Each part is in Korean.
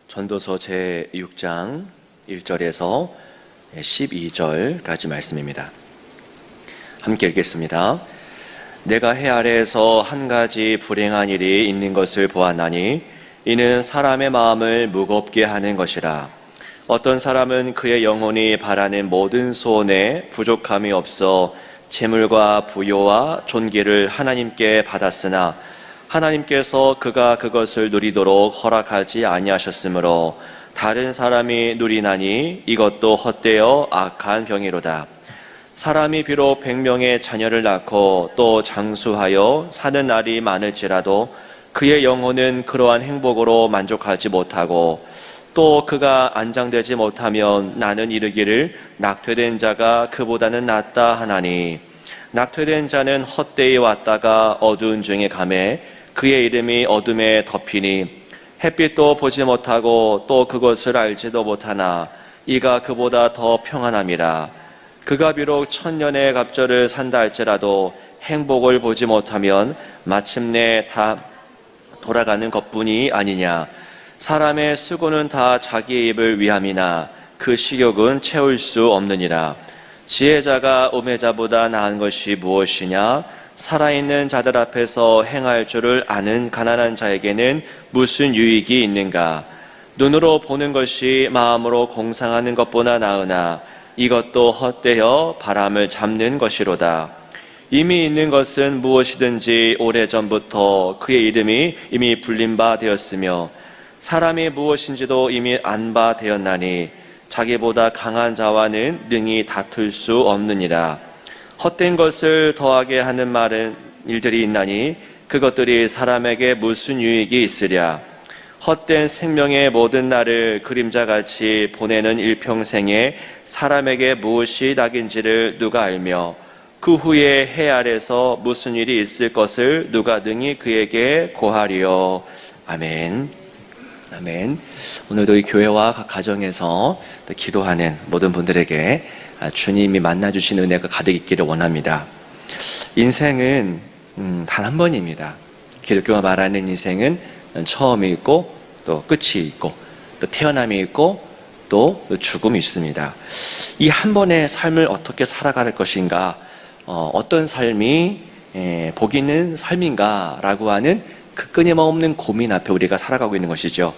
전도서 제6장 1절에서 12절까지 말씀입니다. 함께 읽겠습니다. 내가 해 아래에서 한 가지 불행한 일이 있는 것을 보았나니 이는 사람의 마음을 무겁게 하는 것이라. 어떤 사람은 그의 영혼이 바라는 모든 소원에 부족함이 없어 재물과 부요와 존귀를 하나님께 받았으나 하나님께서 그가 그것을 누리도록 허락하지 아니하셨으므로 다른 사람이 누리나니 이것도 헛되어 악한 병이로다. 사람이 비록 100명의 자녀를 낳고 또 장수하여 사는 날이 많을지라도 그의 영혼은 그러한 행복으로 만족하지 못하고 또 그가 안장되지 못하면 나는 이르기를 낙퇴된 자가 그보다는 낫다 하나니 낙퇴된 자는 헛되이 왔다가 어두운 중에 가매 그의 이름이 어둠에 덮이니 햇빛도 보지 못하고 또 그것을 알지도 못하나 이가 그보다 더 평안함이라. 그가 비록 1000년의 갑절을 산다 할지라도 행복을 보지 못하면 마침내 다 돌아가는 것뿐이 아니냐. 사람의 수고는 다 자기의 입을 위함이나 그 식욕은 채울 수 없느니라. 지혜자가 우매자보다 나은 것이 무엇이냐. 살아있는 자들 앞에서 행할 줄을 아는 가난한 자에게는 무슨 유익이 있는가. 눈으로 보는 것이 마음으로 공상하는 것보다 나으나 이것도 헛되어 바람을 잡는 것이로다. 이미 있는 것은 무엇이든지 오래전부터 그의 이름이 이미 불린 바 되었으며 사람이 무엇인지도 이미 안 바 되었나니 자기보다 강한 자와는 능히 다툴 수 없느니라. 헛된 것을 더하게 하는 말은 일들이 있나니 그것들이 사람에게 무슨 유익이 있으랴. 헛된 생명의 모든 날을 그림자같이 보내는 일평생에 사람에게 무엇이 낙인지를 누가 알며 그 후에 해 아래서 무슨 일이 있을 것을 누가 능히 그에게 고하리요. 아멘. 아멘. 오늘도 이 교회와 각 가정에서 기도하는 모든 분들에게 주님이 만나주신 은혜가 가득 있기를 원합니다. 인생은 단 한 번입니다. 기독교가 말하는 인생은 처음이 있고 또 끝이 있고 또 태어남이 있고 또 죽음이 있습니다. 이 한 번의 삶을 어떻게 살아갈 것인가, 어떤 삶이 복 있는 삶인가 라고 하는 그 끊임없는 고민 앞에 우리가 살아가고 있는 것이죠.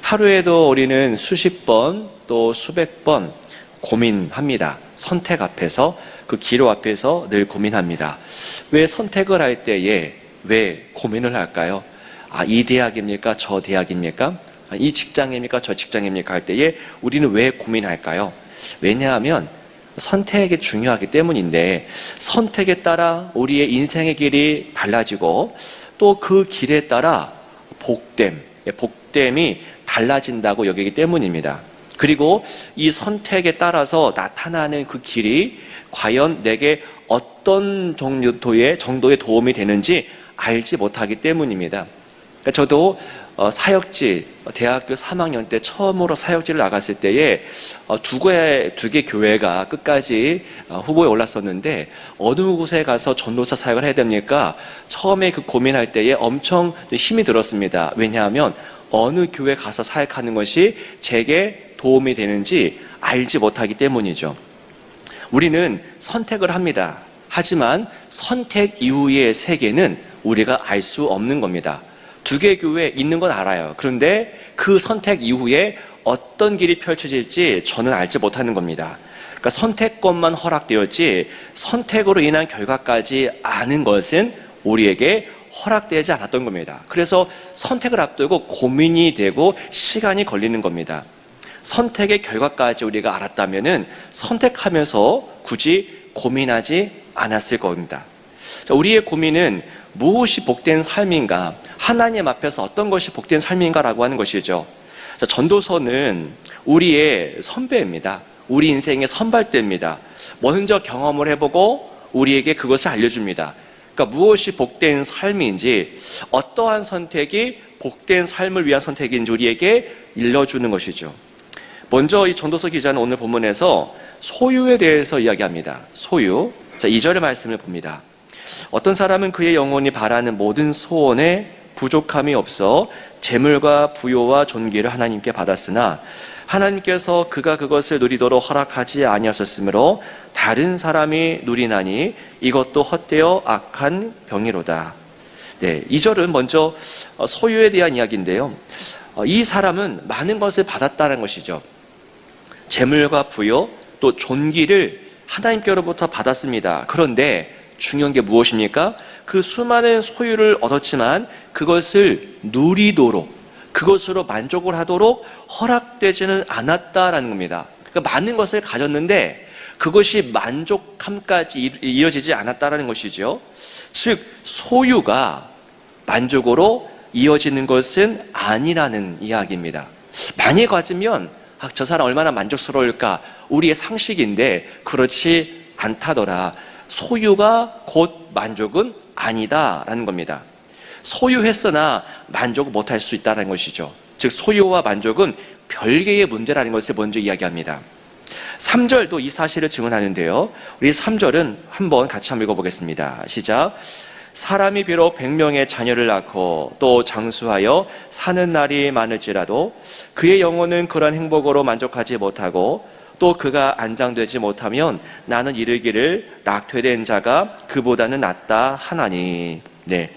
하루에도 우리는 수십 번 또 수백 번 고민합니다. 선택 앞에서, 그 기로 앞에서 늘 고민합니다. 왜 선택을 할 때에 왜 고민을 할까요? 이 대학입니까? 저 대학입니까? 이 직장입니까? 저 직장입니까? 할 때에 우리는 왜 고민할까요? 왜냐하면 선택이 중요하기 때문인데, 선택에 따라 우리의 인생의 길이 달라지고 또 그 길에 따라 복됨이 달라진다고 여기기 때문입니다. 그리고 이 선택에 따라서 나타나는 그 길이 과연 내게 어떤 정도의 도움이 되는지 알지 못하기 때문입니다. 그러니까 저도 사역지, 대학교 3학년 때 처음으로 사역지를 나갔을 때에 두 개 교회가 끝까지 후보에 올랐었는데 어느 곳에 가서 전도사 사역을 해야 됩니까? 처음에 그 고민할 때에 엄청 힘이 들었습니다. 왜냐하면 어느 교회 가서 사역하는 것이 제게 도움이 되는지 알지 못하기 때문이죠. 우리는 선택을 합니다. 하지만 선택 이후의 세계는 우리가 알 수 없는 겁니다. 두 개 교회 있는 건 알아요. 그런데 그 선택 이후에 어떤 길이 펼쳐질지 저는 알지 못하는 겁니다. 그러니까 선택권만 허락되었지 선택으로 인한 결과까지 아는 것은 우리에게 허락되지 않았던 겁니다. 그래서 선택을 앞두고 고민이 되고 시간이 걸리는 겁니다. 선택의 결과까지 우리가 알았다면은 선택하면서 굳이 고민하지 않았을 겁니다. 자, 우리의 고민은 무엇이 복된 삶인가, 하나님 앞에서 어떤 것이 복된 삶인가라고 하는 것이죠. 자, 전도서는 우리의 선배입니다. 우리 인생의 선발대입니다. 먼저 경험을 해보고 우리에게 그것을 알려줍니다. 그러니까 무엇이 복된 삶인지, 어떠한 선택이 복된 삶을 위한 선택인지 우리에게 일러주는 것이죠. 먼저 이 전도서 기자는 오늘 본문에서 소유에 대해서 이야기합니다. 소유. 자, 2절의 말씀을 봅니다. 어떤 사람은 그의 영혼이 바라는 모든 소원에 부족함이 없어 재물과 부요와 존귀를 하나님께 받았으나 하나님께서 그가 그것을 누리도록 허락하지 아니하셨으므로 다른 사람이 누리나니 이것도 헛되어 악한 병이로다. 네, 2절은 먼저 소유에 대한 이야기인데요. 이 사람은 많은 것을 받았다는 것이죠. 재물과 부요 또 존귀를 하나님께로부터 받았습니다. 그런데 중요한 게 무엇입니까? 그 수많은 소유를 얻었지만 그것을 누리도록, 그것으로 만족을 하도록 허락되지는 않았다라는 겁니다. 그러니까 많은 것을 가졌는데 그것이 만족함까지 이어지지 않았다라는 것이죠. 즉 소유가 만족으로 이어지는 것은 아니라는 이야기입니다. 많이 가지면 저 사람 얼마나 만족스러울까, 우리의 상식인데 그렇지 않다더라. 소유가 곧 만족은 아니다라는 겁니다. 소유했으나 만족을 못할 수 있다는 것이죠. 즉 소유와 만족은 별개의 문제라는 것을 먼저 이야기합니다. 3절도 이 사실을 증언하는데요. 우리 3절은 한번 같이 한번 읽어보겠습니다. 시작. 사람이 비록 100명의 자녀를 낳고 또 장수하여 사는 날이 많을지라도 그의 영혼은 그런 행복으로 만족하지 못하고 또 그가 안장되지 못하면 나는 이르기를 낙퇴된 자가 그보다는 낫다 하나니. 네,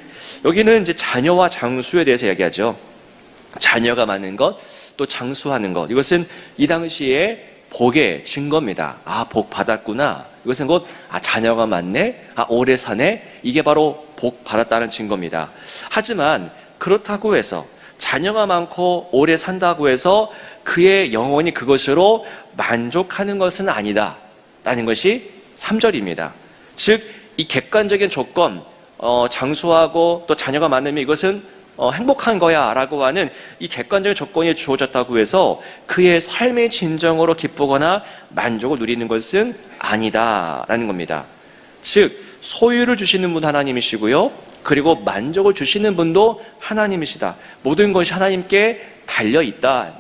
여기는 이제 자녀와 장수에 대해서 이야기하죠. 자녀가 많은 것, 또 장수하는 것, 이것은 이 당시에 복의 증거입니다. 복 받았구나. 이것은 곧 자녀가 많네, 오래 사네, 이게 바로 복 받았다는 증거입니다. 하지만 그렇다고 해서 자녀가 많고 오래 산다고 해서 그의 영혼이 그것으로 만족하는 것은 아니다 라는 것이 3절입니다. 즉 이 객관적인 조건, 장수하고 또 자녀가 많으면 이것은 행복한 거야 라고 하는 이 객관적인 조건이 주어졌다고 해서 그의 삶의 진정으로 기쁘거나 만족을 누리는 것은 아니다 라는 겁니다. 즉 소유를 주시는 분 하나님이시고요, 그리고 만족을 주시는 분도 하나님이시다. 모든 것이 하나님께 달려있다.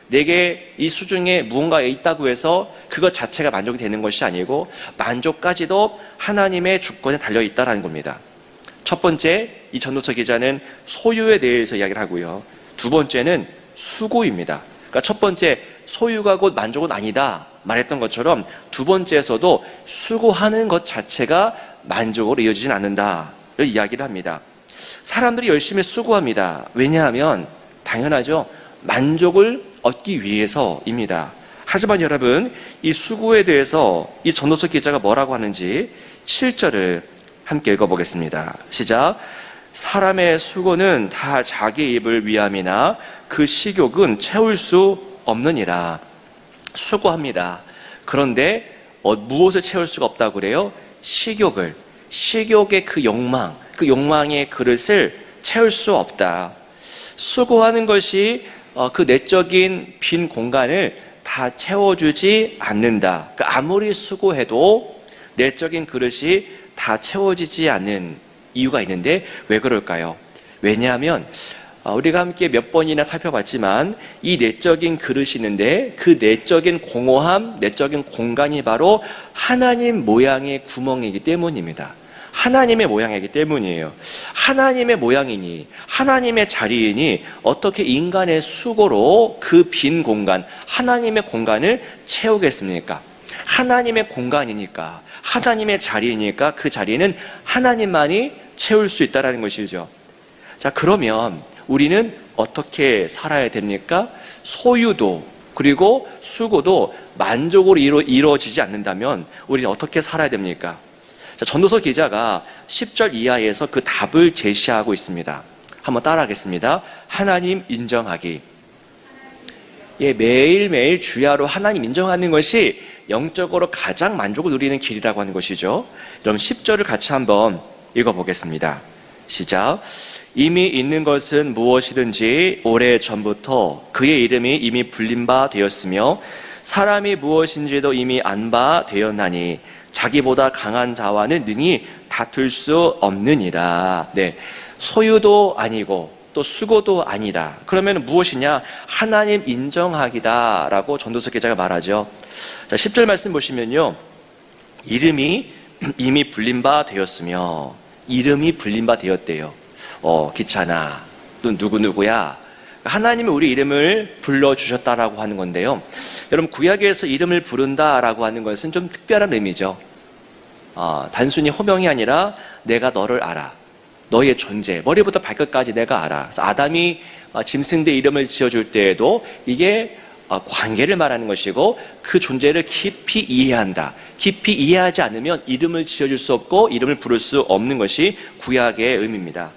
내게 이 수중에 무언가 있다고 해서 그것 자체가 만족이 되는 것이 아니고 만족까지도 하나님의 주권에 달려있다라는 겁니다. 첫 번째, 이 전도서 기자는 소유에 대해서 이야기를 하고요. 두 번째는 수고입니다. 그러니까 첫 번째, 소유가 곧 만족은 아니다 말했던 것처럼 두 번째에서도 수고하는 것 자체가 만족으로 이어지진 않는다 이야기를 합니다. 사람들이 열심히 수고합니다. 왜냐하면 당연하죠. 만족을 얻기 위해서입니다. 하지만 여러분, 이 수고에 대해서 이 전도서 기자가 뭐라고 하는지 7절을 함께 읽어보겠습니다. 시작. 사람의 수고는 다 자기 입을 위함이나 그 식욕은 채울 수 없느니라. 수고합니다. 그런데 무엇을 채울 수가 없다고 그래요? 식욕의 그 욕망, 그 욕망의 그릇을 채울 수 없다. 수고하는 것이 그 내적인 빈 공간을 다 채워주지 않는다. 그러니까 아무리 수고해도 내적인 그릇이 다 채워지지 않는 이유가 있는데 왜 그럴까요? 왜냐하면 우리가 함께 몇 번이나 살펴봤지만 이 내적인 그릇이 있는데 그 내적인 공허함, 내적인 공간이 바로 하나님 모양의 구멍이기 때문입니다. 하나님의 모양이기 때문이에요. 하나님의 모양이니 하나님의 자리이니 어떻게 인간의 수고로 그 빈 공간, 하나님의 공간을 채우겠습니까? 하나님의 공간이니까, 하나님의 자리이니까 그 자리는 하나님만이 채울 수 있다는 것이죠. 자, 그러면 우리는 어떻게 살아야 됩니까? 소유도 그리고 수고도 만족으로 이루어지지 않는다면 우리는 어떻게 살아야 됩니까? 자, 전도서 기자가 10절 이하에서 그 답을 제시하고 있습니다. 한번 따라하겠습니다. 하나님 인정하기. 매일매일 주야로 하나님 인정하는 것이 영적으로 가장 만족을 누리는 길이라고 하는 것이죠. 그럼 10절을 같이 한번 읽어보겠습니다. 시작. 이미 있는 것은 무엇이든지 오래전부터 그의 이름이 이미 불린 바 되었으며 사람이 무엇인지도 이미 안 바 되었나니 자기보다 강한 자와는 능히 다툴 수 없느니라. 네, 소유도 아니고 또 수고도 아니다. 그러면 무엇이냐? 하나님 인정하기다라고 전도서 기자가 말하죠. 자, 10절 말씀 보시면요, 이름이 이미 불린 바 되었으며, 이름이 불린 바 되었대요. 기찬아, 또 누구누구야. 하나님이 우리 이름을 불러주셨다라고 하는 건데요. 여러분, 구약에서 이름을 부른다라고 하는 것은 좀 특별한 의미죠. 단순히 호명이 아니라 내가 너를 알아. 너의 존재, 머리부터 발끝까지 내가 알아. 그래서 아담이 짐승대 이름을 지어줄 때에도 이게 관계를 말하는 것이고, 그 존재를 깊이 이해한다. 깊이 이해하지 않으면 이름을 지어줄 수 없고 이름을 부를 수 없는 것이 구약의 의미입니다.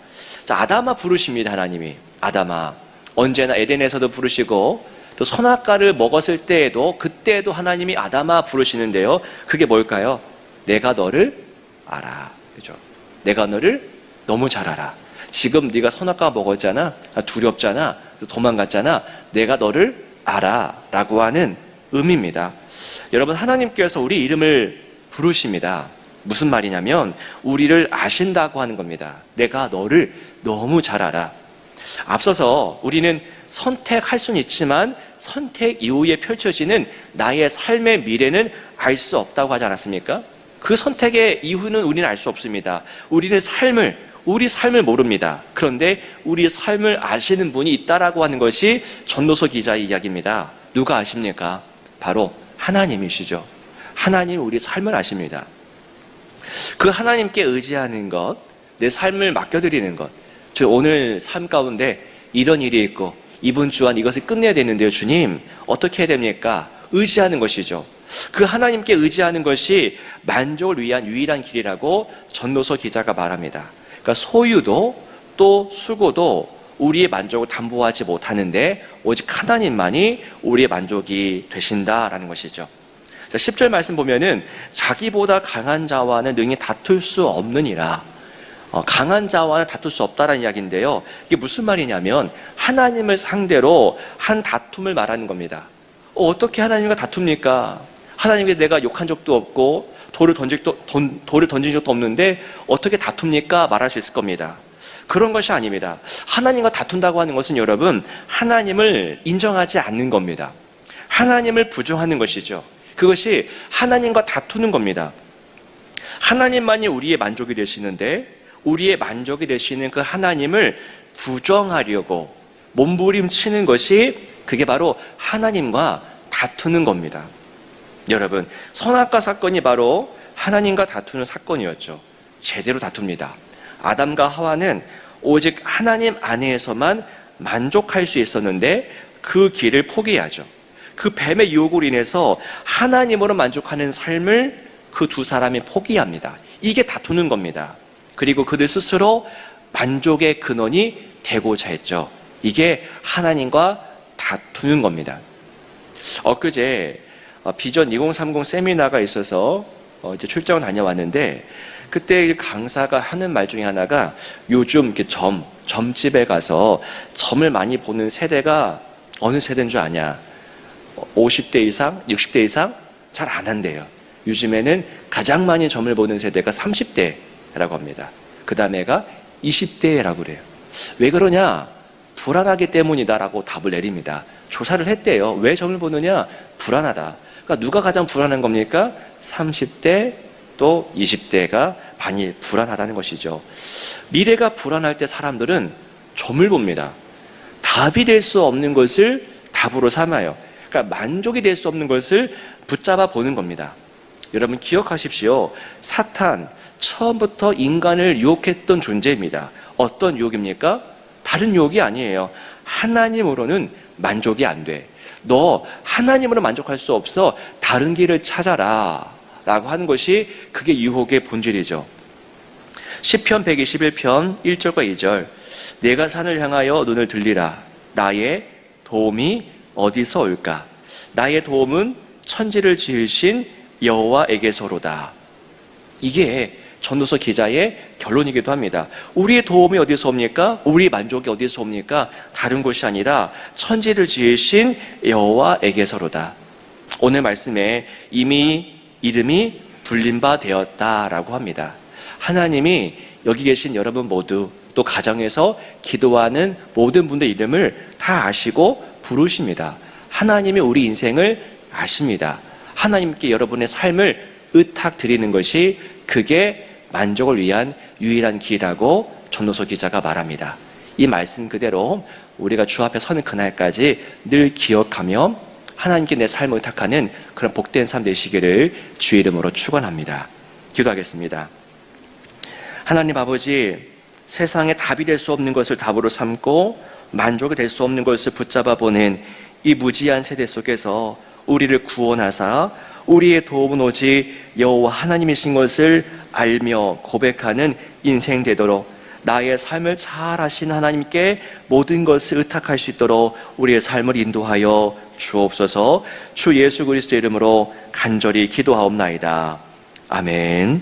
자, 아담아 부르십니다. 하나님이. 아담아. 언제나 에덴에서도 부르시고, 또 선악과를 먹었을 때에도, 그때에도 하나님이 아담아 부르시는데요. 그게 뭘까요? 내가 너를 알아. 그죠? 내가 너를 너무 잘 알아. 지금 네가 선악과 먹었잖아. 두렵잖아. 도망갔잖아. 내가 너를 알아. 라고 하는 의미입니다. 여러분, 하나님께서 우리 이름을 부르십니다. 무슨 말이냐면 우리를 아신다고 하는 겁니다. 내가 너를 너무 잘 알아. 앞서서 우리는 선택할 수는 있지만 선택 이후에 펼쳐지는 나의 삶의 미래는 알 수 없다고 하지 않았습니까? 그 선택의 이후는 우리는 알 수 없습니다. 우리는 우리 삶을 모릅니다. 그런데 우리 삶을 아시는 분이 있다라고 하는 것이 전도서 기자의 이야기입니다. 누가 아십니까? 바로 하나님이시죠. 하나님 우리 삶을 아십니다. 그 하나님께 의지하는 것, 내 삶을 맡겨드리는 것. 저 오늘 삶 가운데 이런 일이 있고 이번 주 안 이것을 끝내야 되는데요. 주님, 어떻게 해야 됩니까? 의지하는 것이죠. 그 하나님께 의지하는 것이 만족을 위한 유일한 길이라고 전도서 기자가 말합니다. 그러니까 소유도 또 수고도 우리의 만족을 담보하지 못하는데 오직 하나님만이 우리의 만족이 되신다라는 것이죠. 자, 10절 말씀 보면은 자기보다 강한 자와는 능히 다툴 수 없느니라. 강한 자와는 다툴 수 없다라는 이야기인데요. 이게 무슨 말이냐면 하나님을 상대로 한 다툼을 말하는 겁니다. 어떻게 하나님과 다툽니까? 하나님께 내가 욕한 적도 없고 돌을 던진 적도 없는데 어떻게 다툽니까? 말할 수 있을 겁니다. 그런 것이 아닙니다. 하나님과 다툰다고 하는 것은 여러분, 하나님을 인정하지 않는 겁니다. 하나님을 부정하는 것이죠. 그것이 하나님과 다투는 겁니다. 하나님만이 우리의 만족이 되시는데 우리의 만족이 되시는 그 하나님을 부정하려고 몸부림치는 것이 그게 바로 하나님과 다투는 겁니다. 여러분, 선악과 사건이 바로 하나님과 다투는 사건이었죠. 제대로 다툽니다. 아담과 하와는 오직 하나님 안에서만 만족할 수 있었는데 그 길을 포기하죠. 그 뱀의 유혹으로 인해서 하나님으로 만족하는 삶을 그 두 사람이 포기합니다. 이게 다투는 겁니다. 그리고 그들 스스로 만족의 근원이 되고자 했죠. 이게 하나님과 다투는 겁니다. 엊그제 비전 2030 세미나가 있어서 이제 출장을 다녀왔는데 그때 강사가 하는 말 중에 하나가 요즘 이렇게 점집에 가서 점을 많이 보는 세대가 어느 세대인 줄 아냐? 50대 이상, 60대 이상 잘 안 한대요. 요즘에는 가장 많이 점을 보는 세대가 30대라고 합니다. 그 다음에가 20대라고 그래요. 왜 그러냐? 불안하기 때문이다라고 답을 내립니다. 조사를 했대요. 왜 점을 보느냐? 불안하다. 그러니까 누가 가장 불안한 겁니까? 30대 또 20대가 많이 불안하다는 것이죠. 미래가 불안할 때 사람들은 점을 봅니다. 답이 될 수 없는 것을 답으로 삼아요. 그러니까 만족이 될 수 없는 것을 붙잡아 보는 겁니다. 여러분 기억하십시오. 사탄 처음부터 인간을 유혹했던 존재입니다. 어떤 유혹입니까? 다른 유혹이 아니에요. 하나님으로는 만족이 안 돼. 너 하나님으로 만족할 수 없어. 다른 길을 찾아라 라고 하는 것이 그게 유혹의 본질이죠. 시편 121편 1절과 2절 내가 산을 향하여 눈을 들리라. 나의 도움이 어디서 올까? 나의 도움은 천지를 지으신 여호와에게서로다. 이게 전도서 기자의 결론이기도 합니다. 우리의 도움이 어디서 옵니까? 우리의 만족이 어디서 옵니까? 다른 곳이 아니라 천지를 지으신 여호와에게서로다. 오늘 말씀에 이미 이름이 불린 바 되었다라고 합니다. 하나님이 여기 계신 여러분 모두 또 가정에서 기도하는 모든 분들 이름을 다 아시고 부르십니다. 하나님이 우리 인생을 아십니다. 하나님께 여러분의 삶을 의탁드리는 것이 그게 만족을 위한 유일한 길이라고 전도서 기자가 말합니다. 이 말씀 그대로 우리가 주 앞에 서는 그날까지 늘 기억하며 하나님께 내 삶을 의탁하는 그런 복된 삶 되시기를 주의 이름으로 축원합니다. 기도하겠습니다. 하나님 아버지, 세상에 답이 될 수 없는 것을 답으로 삼고 만족이 될 수 없는 것을 붙잡아 보는 이 무지한 세대 속에서 우리를 구원하사 우리의 도움은 오직 여호와 하나님이신 것을 알며 고백하는 인생 되도록 나의 삶을 잘 아시는 하나님께 모든 것을 의탁할 수 있도록 우리의 삶을 인도하여 주옵소서. 주 예수 그리스도의 이름으로 간절히 기도하옵나이다. 아멘.